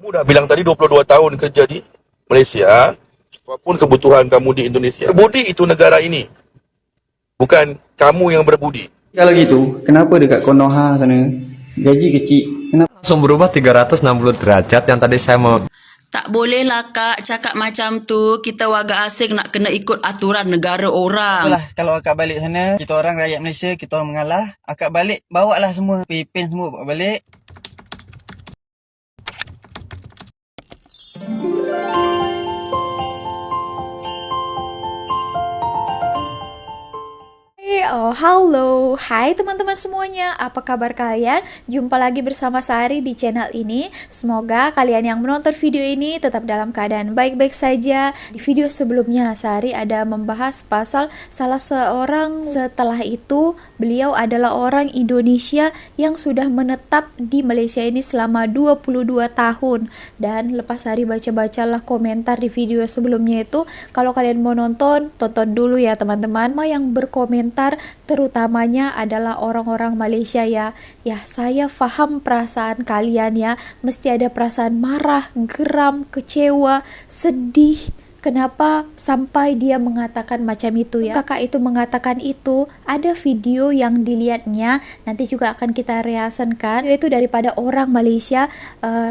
Kamu dah bilang tadi 22 tahun kerja di Malaysia. Apapun kebutuhan kamu di Indonesia, berbudi itu negara ini. Bukan kamu yang berbudi. Kalau gitu, kenapa dekat Konoha sana gaji kecil? Kenapa? Langsung berubah 360 derajat yang tadi saya mau. Tak bolehlah Kak cakap macam tu. Kita warga asing nak kena ikut aturan negara orang. Itulah, kalau akak balik sana, kita orang rakyat Malaysia, kita orang mengalah. Akak balik, bawa lah semua pin semua bawa balik. Oh, halo. Hai teman-teman semuanya. Apa kabar kalian? Jumpa lagi bersama Sari di channel ini. Semoga kalian yang menonton video ini tetap dalam keadaan baik-baik saja. Di video sebelumnya, Sari ada membahas pasal salah seorang. Setelah itu, beliau adalah orang Indonesia yang sudah menetap di Malaysia ini selama 22 tahun. Dan lepas Sari baca-bacalah komentar di video sebelumnya itu, kalau kalian mau nonton, tonton dulu ya teman-teman. Yang berkomentar terutamanya adalah orang-orang Malaysia ya. Ya, saya paham perasaan kalian ya. Mesti ada perasaan marah, geram, kecewa, sedih. Kenapa sampai dia mengatakan macam itu ya? Kakak itu mengatakan itu, ada video yang dilihatnya, nanti juga akan kita reaksikan, yaitu daripada orang Malaysia.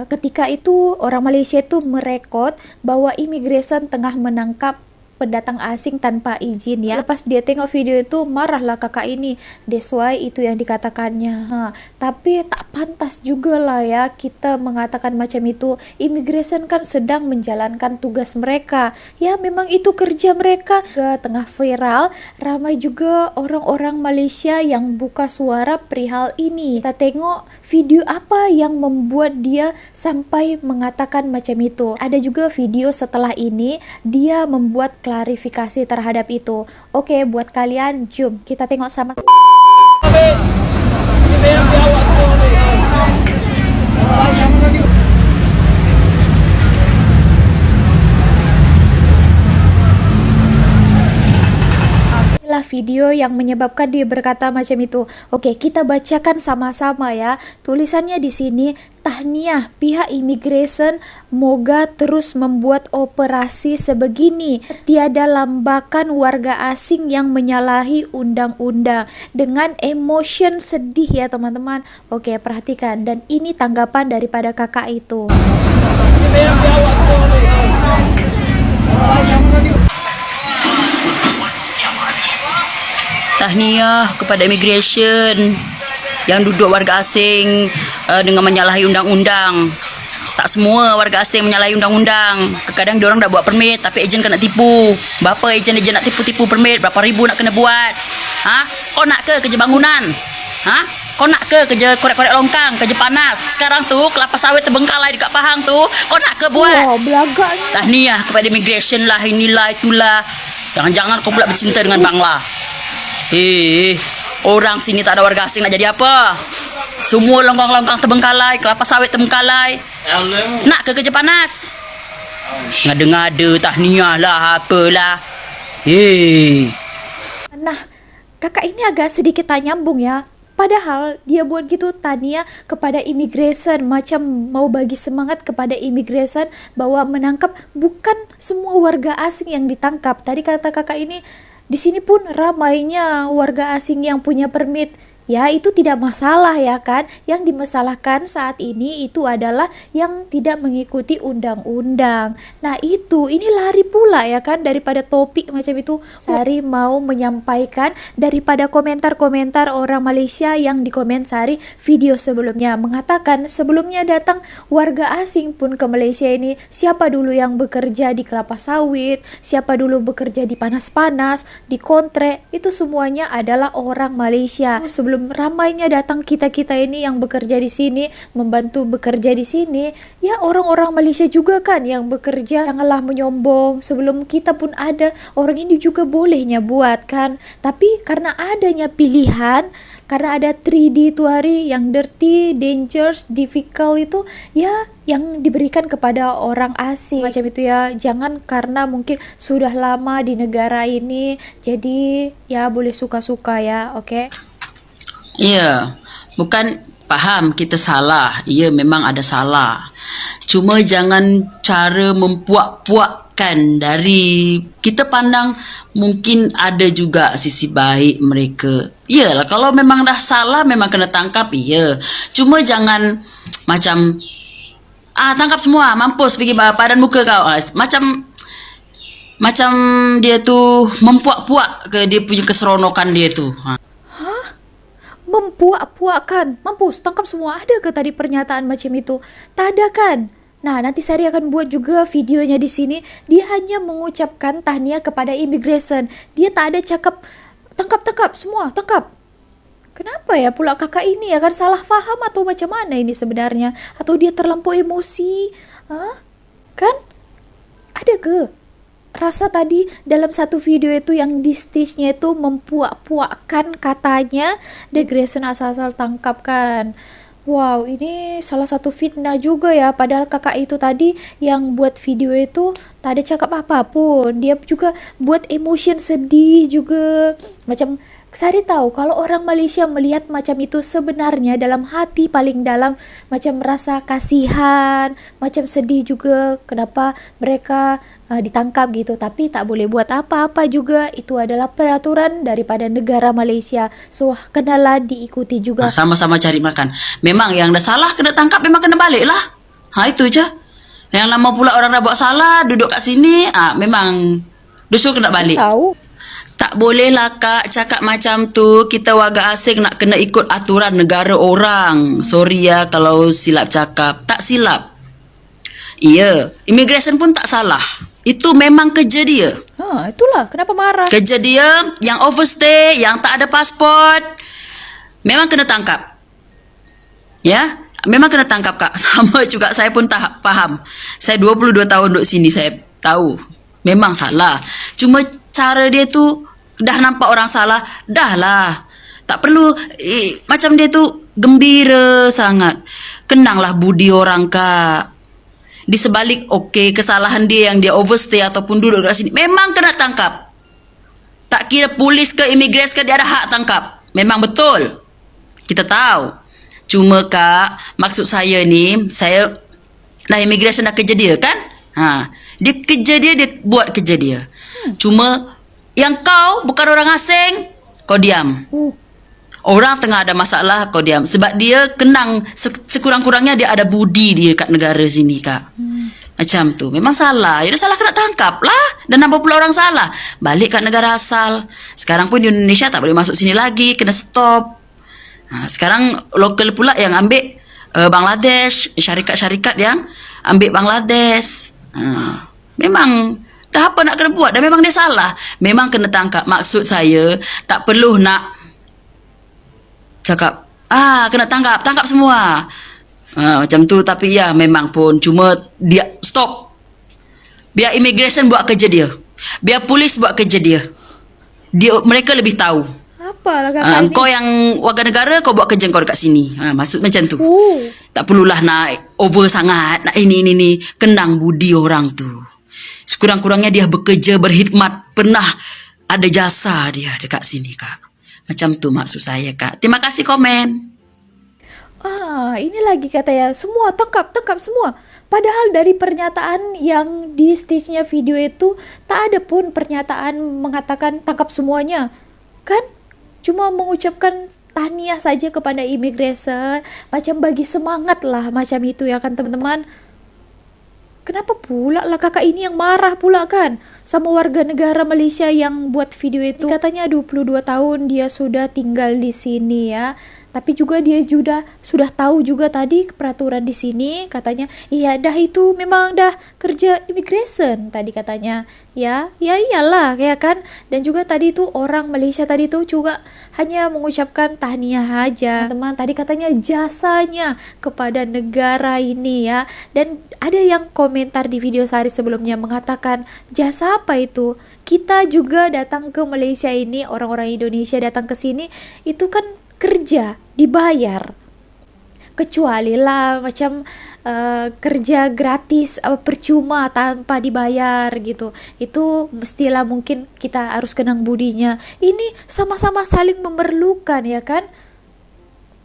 Ketika itu orang Malaysia itu merekod bahwa immigration tengah menangkap pendatang asing tanpa izin ya. Lepas dia tengok video itu, marahlah kakak ini. That's why itu yang dikatakannya. Tapi tak pantas juga lah ya kita mengatakan macam itu. Immigration kan sedang menjalankan tugas mereka. Ya memang itu kerja mereka. Tengah viral, ramai juga orang-orang Malaysia yang buka suara perihal ini. Kita tengok video apa yang membuat dia sampai mengatakan macam itu. Ada juga video setelah ini, dia membuat klarifikasi terhadap itu. Oke, buat kalian, jom kita tengok sama. Video yang menyebabkan dia berkata macam itu. Oke, kita bacakan sama-sama ya. Tulisannya di sini, tahniah pihak imigresen, moga terus membuat operasi sebegini. Tiada lambakan warga asing yang menyalahi undang-undang. Dengan emotion sedih ya teman-teman. Oke, perhatikan. Dan ini tanggapan daripada kakak itu. Tahniah kepada immigration yang duduk warga asing dengan menyalahi undang-undang. Tak semua warga asing menyalahi undang-undang. Kadang diorang dah buat permit tapi ejen kena tipu. Berapa ejen nak tipu-tipu permit, berapa ribu nak kena buat. Kau nak ke kerja bangunan? Kau nak ke kerja korek-korek longkang, kerja panas? Sekarang tu kelapa sawit terbengkalai dekat Pahang tu, kau nak ke buat? Belagaknya. Tahniah kepada immigration lah, inilah itulah. Jangan-jangan kau pula bercinta dengan Bangla. Orang sini tak ada warga asing nak jadi apa? Semua longkang-longkang terbengkalai, kelapa sawit terbengkalai. Nak ke kerja panas? Ngada-ngada tahniah lah, apalah. Nah, kakak ini agak sedikit tak nyambung ya. Padahal dia buat gitu tahniah kepada immigration, macam mau bagi semangat kepada immigration bahwa menangkap bukan semua warga asing yang ditangkap. Tadi kata kakak ini, di sini pun ramainya warga asing yang punya permit. Ya, itu tidak masalah ya kan. Yang dimasalahkan saat ini itu adalah yang tidak mengikuti undang-undang. Nah ini lari pula ya kan daripada topik macam itu. Sari mau menyampaikan daripada komentar-komentar orang Malaysia yang dikomen Sari video sebelumnya. Mengatakan sebelumnya datang warga asing pun ke Malaysia ini, siapa dulu yang bekerja di kelapa sawit, siapa dulu bekerja di panas-panas, di kontrak, itu semuanya adalah orang Malaysia. Sebelum ramainya datang kita-kita ini yang bekerja di sini, membantu bekerja di sini, ya orang-orang Malaysia juga kan yang bekerja. Janganlah menyombong, sebelum kita pun ada, orang ini juga bolehnya buat kan. Tapi karena adanya pilihan, karena ada 3D itu hari yang dirty, dangerous, difficult itu ya yang diberikan kepada orang asing macam itu ya. Jangan karena mungkin sudah lama di negara ini jadi ya boleh suka-suka ya. Oke. Ya, bukan Faham kita salah. Ya, memang ada salah. Cuma jangan cara mempuak-puakkan dari kita pandang mungkin ada juga sisi baik mereka. Iyalah, kalau memang dah salah memang kena tangkap, iya. Cuma jangan macam tangkap semua, mampus pergi padan muka kau. Macam dia tu mempuak-puak ke dia punya keseronokan dia tu. Mempuak-puakkan, mampus, tangkap semua. Ada ke tadi pernyataan macam itu? Tak ada kan? Nah, nanti Sari akan buat juga videonya di sini. Dia hanya mengucapkan tahniah kepada immigration. Dia tak ada cakap tangkap semua, tangkap. Kenapa ya pula kakak ini akan salah faham atau macam mana ini sebenarnya? Atau dia terlampau emosi? Kan? Ada ke? Rasa tadi dalam satu video itu yang di stage-nya itu mempuak-puakkan katanya Grayson asal-asal tangkap kan. Wow, ini salah satu fitnah juga ya. Padahal kakak itu tadi yang buat video itu tak ada cakap apapun. Dia juga buat emotion sedih juga. Macam Sari tahu kalau orang Malaysia melihat macam itu sebenarnya dalam hati paling dalam macam merasa kasihan, macam sedih juga kenapa mereka ditangkap gitu. Tapi tak boleh buat apa-apa juga. Itu adalah peraturan daripada negara Malaysia. So, kenalah diikuti juga. Sama-sama cari makan. Memang yang dah salah kena tangkap, memang kena balik lah. Itu je. Yang lama pula orang dah buat salah, duduk kat sini, memang dosa kena balik. Tahu. Tak boleh lah Kak cakap macam tu. Kita warga asing nak kena ikut aturan negara orang. Sorry ya kalau silap cakap. Tak silap. Iya, immigration pun tak salah. Itu memang kerja dia. Itulah kenapa marah. Kerja dia yang overstay, yang tak ada pasport, memang kena tangkap. Ya, memang kena tangkap Kak. Sama juga saya pun tak faham. Saya 22 tahun duduk sini, saya tahu. Memang salah. Cuma cara dia tu dah nampak orang salah, dah lah. Tak perlu macam dia tu gembira sangat. Kenanglah budi orang Kak. Di sebalik kesalahan dia yang dia overstay ataupun duduk kat sini, memang kena tangkap. Tak kira polis ke imigresen ke, dia ada hak tangkap. Memang betul. Kita tahu. Cuma Kak, maksud saya ni, saya dah imigresen dah kerja dia kan? Dia kerja dia buat kerja dia. Cuma yang kau bukan orang asing, kau diam. Orang tengah ada masalah, kau diam. Sebab dia kenang, sekurang-kurangnya dia ada budi dia kat negara sini Kak. Macam tu. Memang salah. Ya dah salah kena tangkap lah. Dan nampak pula orang salah, balik kat negara asal. Sekarang pun di Indonesia tak boleh masuk sini lagi, kena stop. Sekarang lokal pula yang ambil Bangladesh, syarikat-syarikat yang ambil Bangladesh. Memang dah apa nak kena buat, dan memang dia salah. Memang kena tangkap. Maksud saya tak perlu nak cakap kena tangkap semua macam tu. Tapi ya memang pun, cuma dia stop. Biar immigration buat kerja dia, biar polis buat kerja dia. Mereka lebih tahu. Apalah kakak ini. Kau yang warga negara, kau buat kerja kau dekat sini. Maksud macam tu. Tak perlulah nak over sangat, nak ini. Kenang budi orang tu. Sekurang-kurangnya dia bekerja, berkhidmat, pernah ada jasa dia dekat sini Kak. Macam tu maksud saya Kak. Terima kasih komen. Ini lagi kata ya, semua tangkap semua. Padahal dari pernyataan yang di stage-nya video itu tak ada pun pernyataan mengatakan tangkap semuanya. Kan? Cuma mengucapkan tahniah saja kepada immigration, macam bagi semangat lah macam itu ya kan teman-teman. Kenapa pula lah kakak ini yang marah pula kan sama warga negara Malaysia yang buat video itu. Katanya 22 tahun dia sudah tinggal di sini ya. Tapi juga dia sudah tahu juga tadi peraturan di sini. Katanya, iya dah itu memang dah kerja immigration tadi katanya. Ya iyalah ya kan. Dan juga tadi tu orang Malaysia tadi tu juga hanya mengucapkan tahniah aja. Teman tadi katanya jasanya kepada negara ini ya. Dan ada yang komentar di video Sari sebelumnya mengatakan, jasa apa itu? Kita juga datang ke Malaysia ini, orang-orang Indonesia datang ke sini itu kan kerja, dibayar. Kecuali lah macam kerja gratis, percuma tanpa dibayar gitu. Itu mestilah mungkin kita harus kenang budinya. Ini sama-sama saling memerlukan ya kan.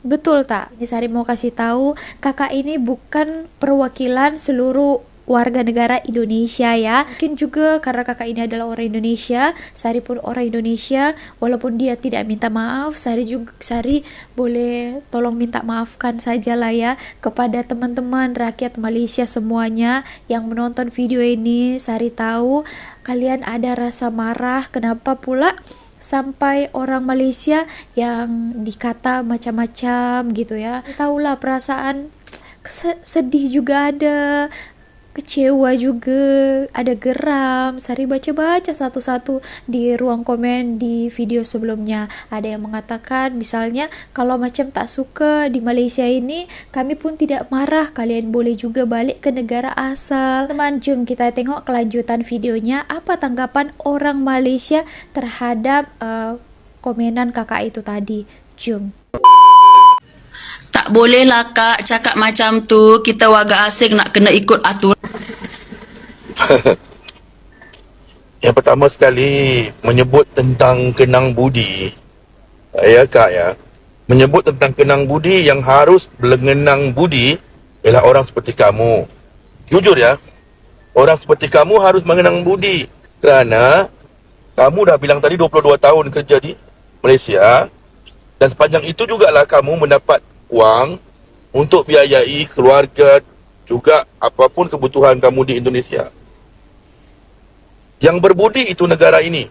Betul tak? Jadi Sari mau kasih tahu, kakak ini bukan perwakilan seluruh warga negara Indonesia ya. Mungkin juga karena kakak ini adalah orang Indonesia, Sari pun orang Indonesia, walaupun dia tidak minta maaf, Sari boleh tolong minta maafkan saja lah ya kepada teman-teman rakyat Malaysia semuanya yang menonton video ini. Sari tahu kalian ada rasa marah, kenapa pula sampai orang Malaysia yang dikata macam-macam gitu ya. Tahulah perasaan sedih juga ada, kecewa juga, ada geram. Sari baca-baca satu-satu di ruang komen di video sebelumnya. Ada yang mengatakan misalnya kalau macam tak suka di Malaysia ini, kami pun tidak marah, kalian boleh juga balik ke negara asal. Teman, jom kita tengok kelanjutan videonya. Apa tanggapan orang Malaysia terhadap komenan kakak itu tadi. Jom. Tak bolehlah Kak cakap macam tu. Kita warga asing nak kena ikut aturan. Yang pertama sekali, menyebut tentang kenang budi. Ya Kak ya. Menyebut tentang kenang budi, yang harus mengenang budi ialah orang seperti kamu. Jujur ya, orang seperti kamu harus mengenang budi. Kerana kamu dah bilang tadi 22 tahun kerja di Malaysia. Dan sepanjang itu jugalah kamu mendapat wang untuk biayai keluarga, juga apapun kebutuhan kamu di Indonesia. Yang berbudi itu negara ini,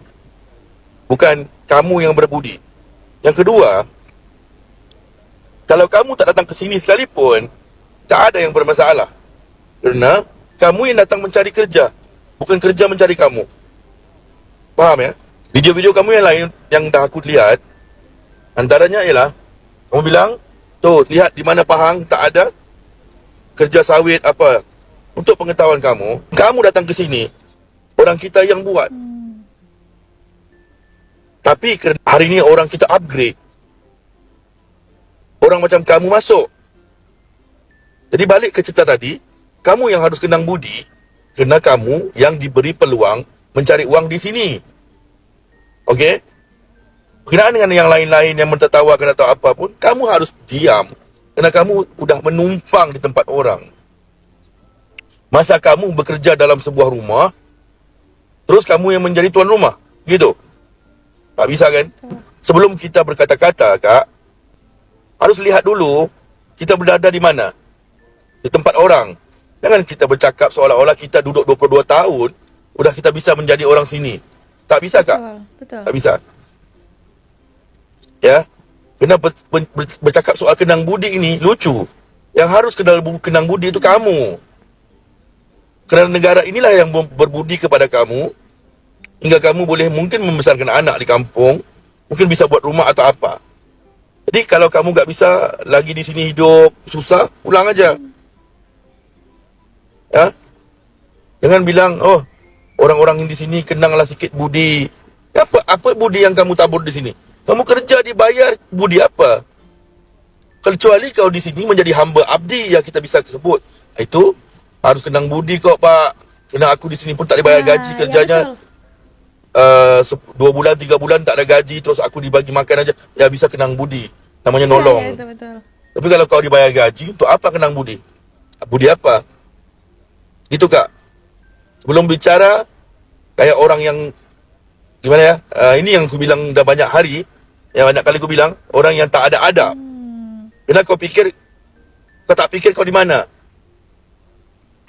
bukan kamu yang berbudi. Yang kedua, kalau kamu tak datang ke sini sekalipun, tak ada yang bermasalah. Kerana kamu yang datang mencari kerja, bukan kerja mencari kamu. Faham ya? Video-video kamu yang lain yang dah aku lihat, antaranya ialah kamu bilang, tuh, lihat di mana Pahang tak ada kerja sawit apa. Untuk pengetahuan kamu, kamu datang ke sini, orang kita yang buat. Tapi kerana hari ini orang kita upgrade, orang macam kamu masuk. Jadi balik ke cerita tadi, kamu yang harus kenang budi, kerana kamu yang diberi peluang mencari uang di sini. Okey? Berkenaan dengan yang lain-lain yang mentertawakan atau apa pun, kamu harus diam. Kerana kamu sudah menumpang di tempat orang. Masa kamu bekerja dalam sebuah rumah, terus kamu yang menjadi tuan rumah. Gitu. Tak bisa kan? Sebelum kita berkata-kata, Kak, harus lihat dulu kita berada di mana. Di tempat orang. Jangan kita bercakap seolah-olah kita duduk 22 tahun, sudah kita bisa menjadi orang sini. Tak bisa, Kak? Betul. Tak bisa. Ya, kena bercakap soal kenang budi ini lucu. Yang harus kenang budi itu kamu. Kerana negara inilah yang berbudi kepada kamu, hingga kamu boleh mungkin membesarkan anak di kampung, mungkin bisa buat rumah atau apa. Jadi kalau kamu tak bisa lagi di sini hidup susah, pulang aja. Ya, jangan bilang, oh, orang-orang yang di sini kenanglah sikit budi. Apa budi yang kamu tabur di sini? Kamu kerja dibayar, budi apa? Kecuali kau di sini menjadi hamba abdi yang kita bisa sebut. Itu harus kenang budi kau, Pak. Kerana aku di sini pun tak dibayar gaji kerjanya. Ya, 2 bulan, 3 bulan tak ada gaji, terus aku dibagi makan aja. Ya bisa kenang budi. Namanya nolong. Ya, betul. Tapi kalau kau dibayar gaji, untuk apa kenang budi? Budi apa? Gitu, Kak. Sebelum bicara, kayak orang yang gimana ya? Ini yang aku bilang dah banyak hari. Yang banyak kali aku bilang, orang yang tak ada adab. Bila kau tak fikir kau di mana?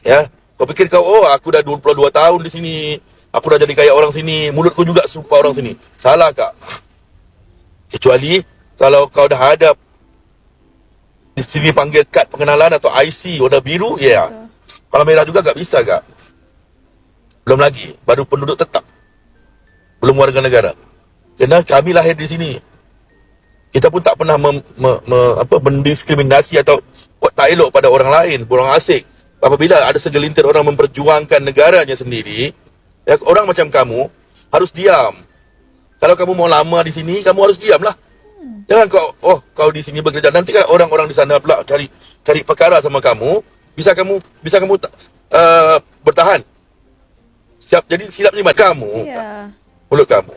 Ya, kau fikir kau, oh aku dah 22 tahun di sini. Aku dah jadi kayak orang sini. Mulutku juga serupa orang sini. Salah, Kak. Kecuali kalau kau dah ada di sini panggil kad pengenalan atau IC warna biru, ya. Yeah. Kalau merah juga tak bisa, Kak. Belum lagi, baru penduduk tetap. Belum warga negara. Kerana kami lahir di sini. Kita pun tak pernah mendiskriminasi atau buat tak elok pada orang lain, orang asing. Apabila ada segelintir orang memperjuangkan negaranya sendiri, ya, orang macam kamu harus diam. Kalau kamu mau lama di sini, kamu harus diamlah. Jangan kau di sini bekerja. Nanti kan orang-orang di sana pula cari perkara sama kamu. Bisa kamu bertahan. Jadi silap ni kamu. Iya. Mulut kamu.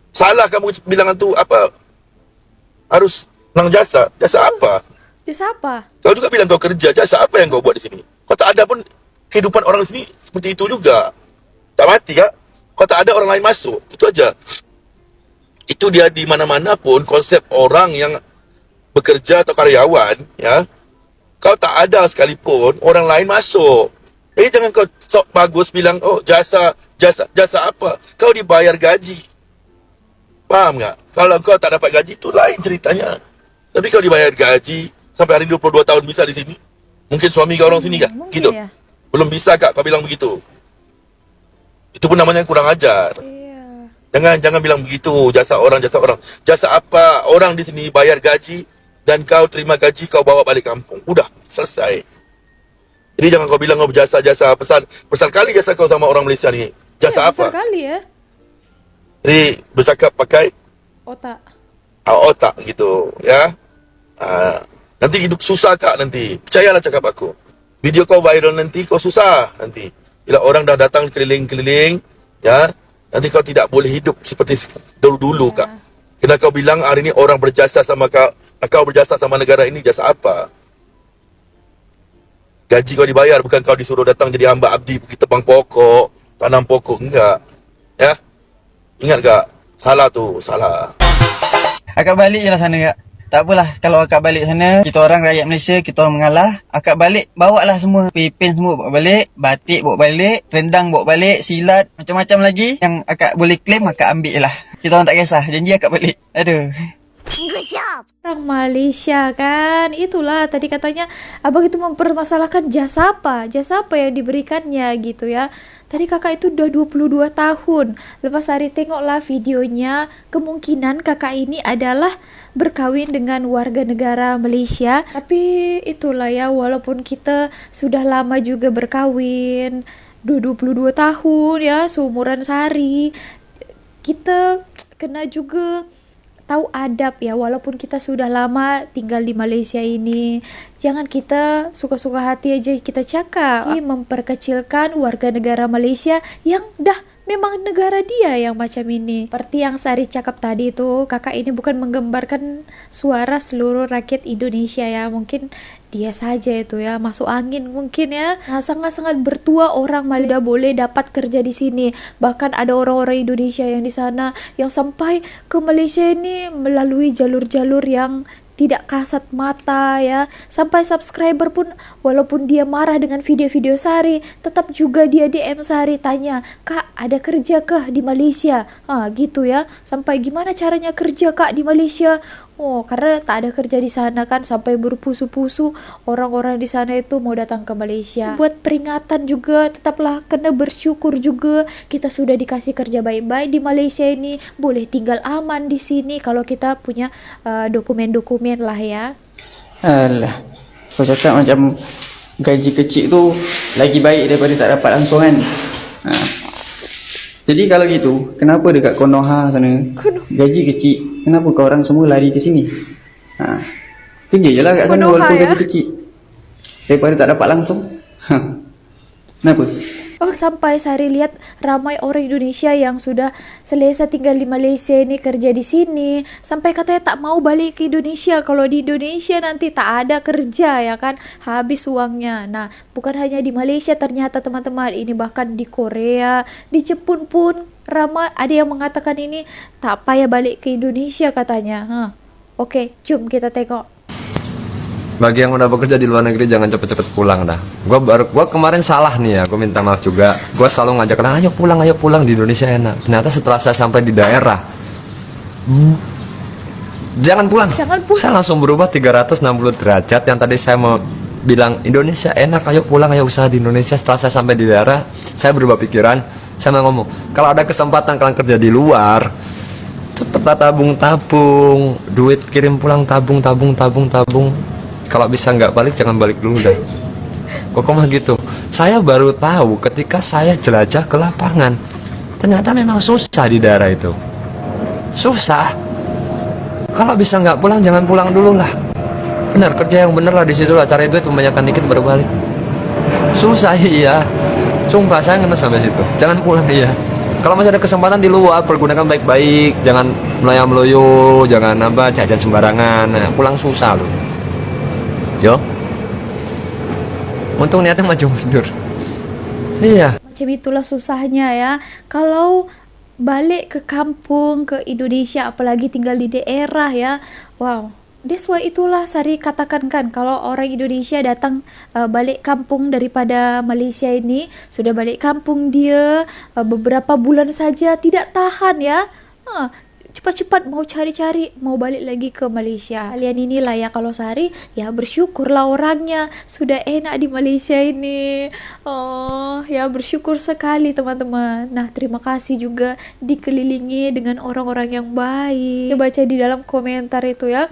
Salah kamu bilangan tu apa? Harus Nang jasa? Jasa apa? Jasa apa? Kau juga bilang kau kerja, jasa apa yang kau buat di sini? Kau tak ada pun kehidupan orang di sini seperti itu juga. Tak mati kak? Kau tak ada orang lain masuk, itu aja. Itu dia di mana-mana pun konsep orang yang bekerja atau karyawan, ya. Kau tak ada sekalipun orang lain masuk. Jangan kau sok bagus bilang, oh jasa apa? Kau dibayar gaji. Faham tak? Kalau kau tak dapat gaji, itu lain ceritanya. Tapi kau dibayar gaji, sampai hari 22 tahun bisa di sini. Mungkin suami kau orang sini kah? Mungkin Gitu. ya. Belum bisa kak kau bilang begitu. Itu pun namanya kurang ajar. Iya. Jangan bilang begitu, jasa orang. Jasa apa? Orang di sini bayar gaji dan kau terima gaji, kau bawa balik kampung. Udah, selesai. Jadi jangan kau bilang kau berjasa besar kali jasa kau sama orang Malaysia ni. Jasa Besar apa? kali ya. Jadi bercakap pakai Otak. otak gitu, ya. Nanti hidup susah kak nanti. Percayalah cakap aku. Video kau viral nanti kau susah nanti. Bila orang dah datang keliling-keliling, ya, nanti kau tidak boleh hidup seperti dulu-dulu kak. Kena kau bilang hari ini orang berjasa sama kau berjasa sama negara ini, jasa apa? Gaji kau dibayar, bukan kau disuruh datang jadi hamba abdi pergi tebang pokok, tanam pokok, enggak. Ya. Ingat kak, salah tu, salah. Akak balik je lah sana kak. Tak apalah, kalau akak balik sana, kita orang rakyat Malaysia, kita orang mengalah. Akak balik, bawa lah semua. Pipin semua bawa balik, batik bawa balik, rendang bawa balik, silat, macam-macam lagi. Yang akak boleh claim, akak ambil lah. Kita orang tak kisah, janji akak balik. Aduh. Orang Malaysia kan. Itulah tadi katanya abang itu mempermasalahkan jasa apa yang diberikannya gitu ya. Tadi kakak itu udah 22 tahun. Lepas hari tengoklah videonya, kemungkinan kakak ini adalah berkawin dengan warga negara Malaysia. Tapi itulah ya, walaupun kita sudah lama juga berkawin, 22 tahun ya, seumuran Sari, kita kena juga tahu adab ya, walaupun kita sudah lama tinggal di Malaysia ini. Jangan kita suka-suka hati aja kita cakap, memperkecilkan warga negara Malaysia yang dah memang negara dia yang macam ini. Seperti yang Sari cakap tadi itu, kakak ini bukan menggambarkan suara seluruh rakyat Indonesia ya. Mungkin dia saja itu ya, masuk angin mungkin ya. Nah, sangat-sangat bertua orang Malaysia sudah boleh dapat kerja di sini. Bahkan ada orang-orang Indonesia yang di sana yang sampai ke Malaysia ini melalui jalur-jalur yang tidak kasat mata ya. Sampai subscriber pun walaupun dia marah dengan video-video Sari, tetap juga dia DM Sari tanya, "Kak, ada kerja kah di Malaysia?" Gitu ya. Sampai gimana caranya kerja Kak di Malaysia? Oh, karena tak ada kerja di sana kan, sampai berpusu-pusu orang-orang di sana itu mau datang ke Malaysia. Buat peringatan juga, tetaplah kena bersyukur juga. Kita sudah dikasih kerja baik-baik di Malaysia ini, boleh tinggal aman di sini kalau kita punya dokumen-dokumen lah ya. Alah, kau cakap macam gaji kecil tu lagi baik daripada tak dapat langsung kan. Jadi kalau gitu, kenapa dekat Konoha sana gaji kecil, kenapa kau orang semua lari ke sini? Kerja je lah kat sana Konoha, walaupun ya? gaji kecil, daripada tak dapat langsung. Kenapa? Sampai Sari lihat ramai orang Indonesia yang sudah selesa tinggal di Malaysia ini, kerja di sini, sampai katanya tak mau balik ke Indonesia. Kalau di Indonesia nanti tak ada kerja ya kan, habis uangnya. Nah, bukan hanya di Malaysia ternyata teman-teman, ini bahkan di Korea, di Jepun pun ramai ada yang mengatakan ini tak payah balik ke Indonesia katanya. Oke, jom kita tengok. Bagi yang udah bekerja di luar negeri jangan cepet-cepet pulang dah. Gua kemarin salah nih ya, gua minta maaf juga. Gua selalu ngajak orang, ayo pulang di Indonesia enak. Ternyata setelah saya sampai di daerah, jangan pulang. Saya langsung berubah 360 derajat. Yang tadi saya mau bilang Indonesia enak, ayo pulang, ayo usaha di Indonesia. Setelah saya sampai di daerah, saya berubah pikiran. Saya mau ngomong, kalau ada kesempatan kalian kerja di luar, cepetlah tabung, duit kirim pulang, tabung. Kalau bisa nggak balik, jangan balik dulu dah. Kok mah gitu. Saya baru tahu ketika saya jelajah ke lapangan, ternyata memang susah di daerah itu. Susah. Kalau bisa nggak pulang, jangan pulang dulu lah. Benar, kerja yang bener lah di situ lah. Cari duit membanyakan dikit baru balik. Susah iya. Sumpah saya ngenes sampai situ. Jangan pulang iya. Kalau masih ada kesempatan di luar, pergunakan baik-baik, jangan melayang meloyo, jangan jajan sembarangan. Nah, pulang susah loh. Yo. Untung niatnya maju mundur. Iya. Macam itulah susahnya ya. Kalau balik ke kampung, ke Indonesia, apalagi tinggal di daerah ya. Wow. That's why itulah Sari katakan kan, kalau orang Indonesia datang balik kampung daripada Malaysia ini, sudah balik kampung dia beberapa bulan saja tidak tahan ya. Cepat-cepat mau cari-cari, mau balik lagi ke Malaysia. Kalian inilah ya, kalau Sari ya bersyukurlah orangnya, sudah enak di Malaysia ini. Oh ya, bersyukur sekali teman-teman. Nah, terima kasih juga dikelilingi dengan orang-orang yang baik. Coba baca di dalam komentar itu ya,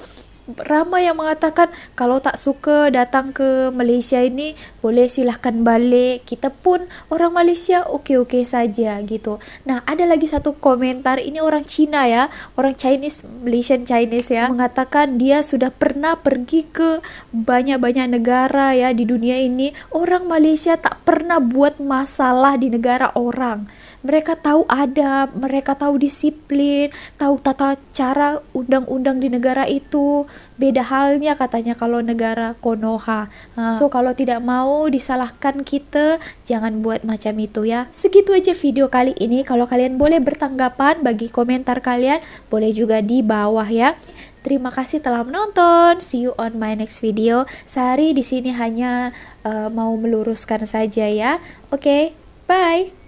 ramai yang mengatakan kalau tak suka datang ke Malaysia ini boleh silahkan balik, kita pun orang Malaysia oke-oke saja gitu. Nah, ada lagi satu komentar, ini orang Cina ya, orang Chinese, Malaysian Chinese ya, mengatakan dia sudah pernah pergi ke banyak-banyak negara ya di dunia ini. Orang Malaysia tak pernah buat masalah di negara orang. Mereka tahu adab, mereka tahu disiplin, tahu tata cara undang-undang di negara itu. Beda halnya katanya kalau negara Konoha. So kalau tidak mau disalahkan kita, jangan buat macam itu ya. Segitu aja video kali ini. Kalau kalian boleh bertanggapan, bagi komentar kalian boleh juga di bawah ya. Terima kasih telah menonton. See you on my next video. Sari di sini hanya mau meluruskan saja ya. Oke, bye.